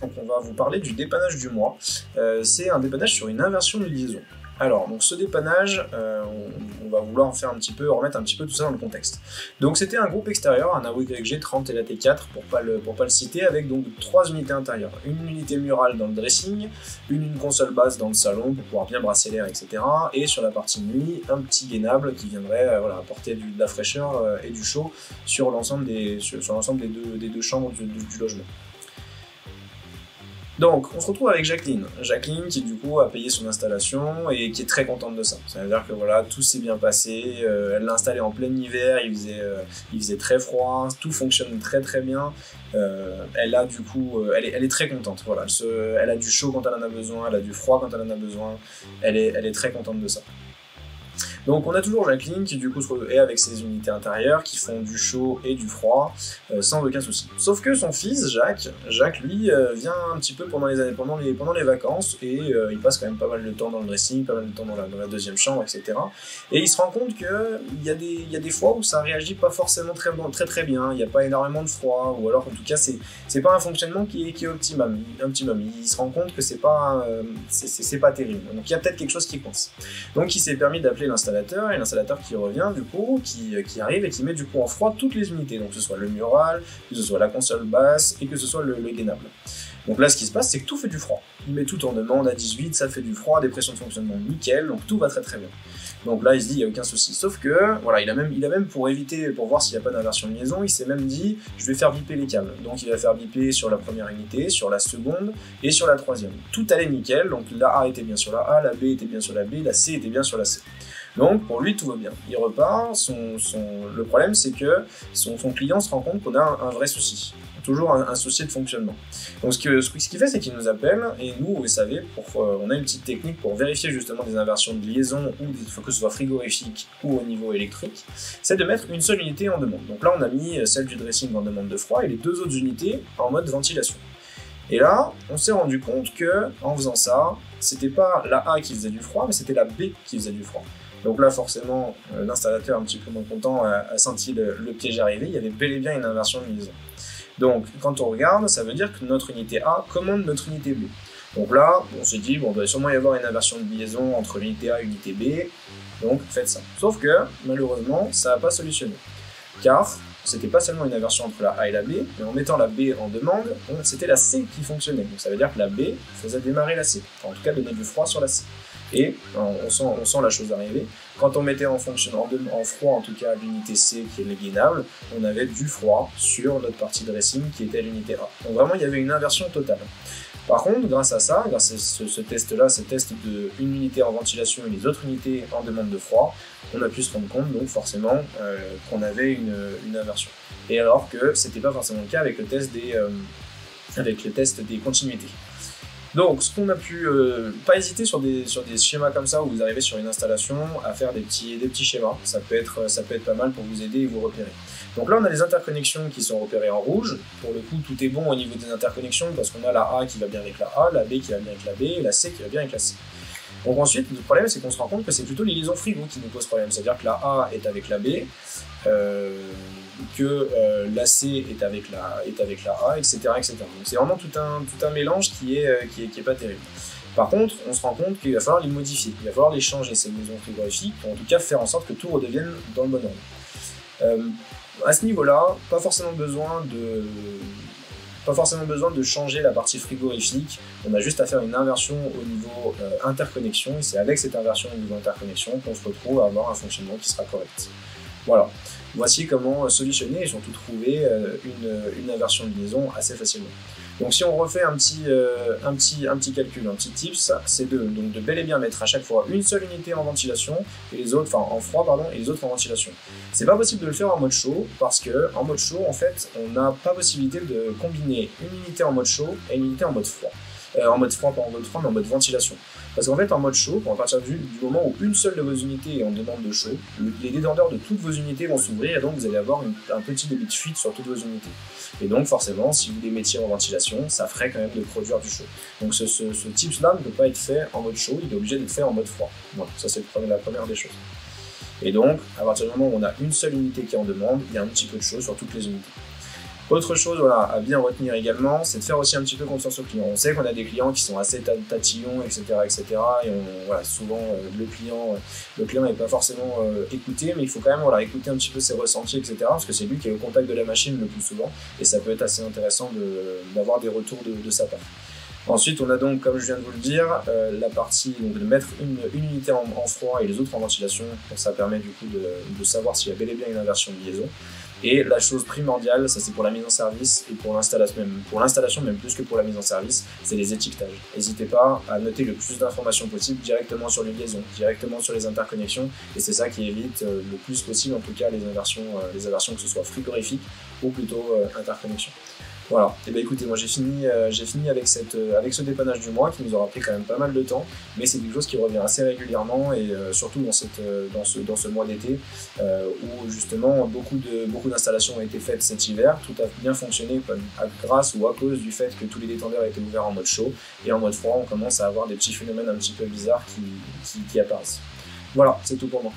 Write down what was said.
donc on va vous parler du dépannage du mois. C'est un dépannage sur une inversion de liaison. Alors, donc ce dépannage, on va vouloir remettre un petit peu tout ça dans le contexte. Donc c'était un groupe extérieur, un AOYG 30 et la T4 pour pas le citer, avec donc 3 unités intérieures. Une unité murale dans le dressing, une console basse dans le salon pour pouvoir bien brasser l'air, etc. Et sur la partie nuit, un petit gainable qui viendrait apporter de la fraîcheur et du chaud sur l'ensemble des deux chambres du logement. Donc, on se retrouve avec Jacqueline. Jacqueline qui du coup a payé son installation et qui est très contente de ça. Ça veut dire que voilà, tout s'est bien passé, elle l'a installé en plein hiver, il faisait très froid, tout fonctionne très très bien. Elle a du coup, elle est très contente. Voilà, elle a du chaud quand elle en a besoin, elle a du froid quand elle en a besoin. Elle est très contente de ça. Donc on a toujours Jacqueline qui du coup est avec ses unités intérieures qui font du chaud et du froid sans aucun souci. Sauf que son fils Jacques lui vient un petit peu pendant les vacances et il passe quand même pas mal de temps dans le dressing, pas mal de temps dans la deuxième chambre, etc. Et il se rend compte que il y a des fois où ça réagit pas forcément très bien, il n'y a pas énormément de froid, ou alors en tout cas c'est pas un fonctionnement qui est optimum. Il se rend compte que c'est pas terrible. Donc il y a peut-être quelque chose qui coince. Donc il s'est permis d'appeler l'installateur, et l'installateur qui revient du coup, qui arrive et qui met du coup en froid toutes les unités, donc que ce soit le mural, que ce soit la console basse et que ce soit le gainable. Donc là ce qui se passe c'est que tout fait du froid. Il met tout en demande à 18, ça fait du froid, des pressions de fonctionnement nickel, donc tout va très très bien. Donc là il se dit il n'y a aucun souci, sauf que voilà, il a même pour voir s'il n'y a pas d'inversion de liaison, il s'est même dit je vais faire biper les câbles. Donc il va faire biper sur la première unité, sur la seconde et sur la troisième. Tout allait nickel, donc la A était bien sur la A, la B était bien sur la B, la C était bien sur la C. Donc pour lui tout va bien. Il repart, le problème c'est que son client se rend compte qu'on a un vrai souci. Toujours un souci de fonctionnement. Donc ce qu'il fait c'est qu'il nous appelle, et nous vous savez, on a une petite technique pour vérifier justement des inversions de liaison, ou que ce soit frigorifique ou au niveau électrique, c'est de mettre une seule unité en demande. Donc là on a mis celle du dressing en demande de froid et les deux autres unités en mode ventilation. Et là, on s'est rendu compte que en faisant ça, c'était pas la A qui faisait du froid, mais c'était la B qui faisait du froid. Donc là, forcément, l'installateur un petit peu moins content a senti le piège arriver, il y avait bel et bien une inversion de liaison. Donc, quand on regarde, ça veut dire que notre unité A commande notre unité B. Donc là, on s'est dit, bon, il doit sûrement y avoir une inversion de liaison entre l'unité A et l'unité B, donc faites ça. Sauf que, malheureusement, ça n'a pas solutionné. Car, c'était pas seulement une inversion entre la A et la B, mais en mettant la B en demande, c'était la C qui fonctionnait. Donc ça veut dire que la B faisait démarrer la C, enfin, en tout cas donner du froid sur la C. Et on sent la chose arriver. Quand on mettait en froid, en tout cas, l'unité C qui est le gainable, on avait du froid sur notre partie dressing qui était l'unité A. Donc vraiment, il y avait une inversion totale. Par contre, grâce à ce test-là, ce test de une unité en ventilation et les autres unités en demande de froid, on a pu se rendre compte donc forcément qu'on avait une inversion. Et alors que c'était pas forcément le cas avec le test des continuités. Donc, ce qu'on a pu, pas hésiter sur des schémas comme ça où vous arrivez sur une installation à faire des petits schémas. Ça peut être pas mal pour vous aider et vous repérer. Donc là, on a les interconnexions qui sont repérées en rouge. Pour le coup, tout est bon au niveau des interconnexions parce qu'on a la A qui va bien avec la A, la B qui va bien avec la B et la C qui va bien avec la C. Donc ensuite, le problème, c'est qu'on se rend compte que c'est plutôt les liaisons frigo qui nous posent problème. C'est-à-dire que la A est avec la B, que la C est avec la A, etc. etc. Donc c'est vraiment tout un mélange qui est pas terrible. Par contre, on se rend compte qu'il va falloir les modifier, il va falloir les changer, ces liaisons frigorifiques, pour en tout cas faire en sorte que tout redevienne dans le bon ordre. À ce niveau-là, pas forcément besoin de changer la partie frigorifique, on a juste à faire une inversion au niveau interconnexion, et c'est avec cette inversion au niveau interconnexion qu'on se retrouve à avoir un fonctionnement qui sera correct. Voilà, voici comment solutionner et surtout trouver une inversion de liaison assez facilement. Donc si on refait un petit calcul, un petit tips, c'est de bel et bien mettre à chaque fois une seule unité en ventilation et les autres, enfin en froid pardon, et les autres en ventilation. C'est pas possible de le faire en mode chaud parce que en mode chaud en fait on n'a pas possibilité de combiner une unité en mode chaud et une unité en mode froid. En mode froid, pas en mode froid, mais en mode ventilation. Parce qu'en fait, en mode chaud, à partir du moment où une seule de vos unités est en demande de chaud, les débordeurs de toutes vos unités vont s'ouvrir et donc vous allez avoir un petit débit de fuite sur toutes vos unités. Et donc forcément, si vous les mettiez en ventilation, ça ferait quand même de produire du chaud. Donc ce tips-là ne peut pas être fait en mode chaud, il est obligé d'être fait en mode froid. Voilà, ça c'est la première des choses. Et donc, à partir du moment où on a une seule unité qui est en demande, il y a un petit peu de chaud sur toutes les unités. Autre chose voilà, à bien retenir également, c'est de faire aussi un petit peu confiance aux clients. On sait qu'on a des clients qui sont assez tatillons, etc. Et voilà, souvent le client n'est pas forcément écouté, mais il faut quand même voilà, écouter un petit peu ses ressentis, etc. Parce que c'est lui qui est au contact de la machine le plus souvent, et ça peut être assez intéressant d'avoir des retours de sa part. Ensuite, on a donc, comme je viens de vous le dire, la partie donc, de mettre une unité en froid et les autres en ventilation. Donc ça permet du coup de savoir s'il y a bel et bien une inversion de liaison. Et la chose primordiale, ça c'est pour la mise en service et pour l'installation même plus que pour la mise en service, c'est les étiquetages. N'hésitez pas à noter le plus d'informations possible directement sur les liaisons, directement sur les interconnexions, et c'est ça qui évite le plus possible en tout cas les inversions que ce soit frigorifiques ou plutôt interconnexion. Voilà, et bien écoutez, moi j'ai fini avec ce dépannage du mois qui nous aura pris quand même pas mal de temps, mais c'est quelque chose qui revient assez régulièrement et surtout dans ce mois d'été où justement beaucoup d'installations ont été faites cet hiver, tout a bien fonctionné grâce ou à cause du fait que tous les détendeurs étaient ouverts en mode chaud et en mode froid on commence à avoir des petits phénomènes un petit peu bizarres qui apparaissent. Voilà, c'est tout pour moi.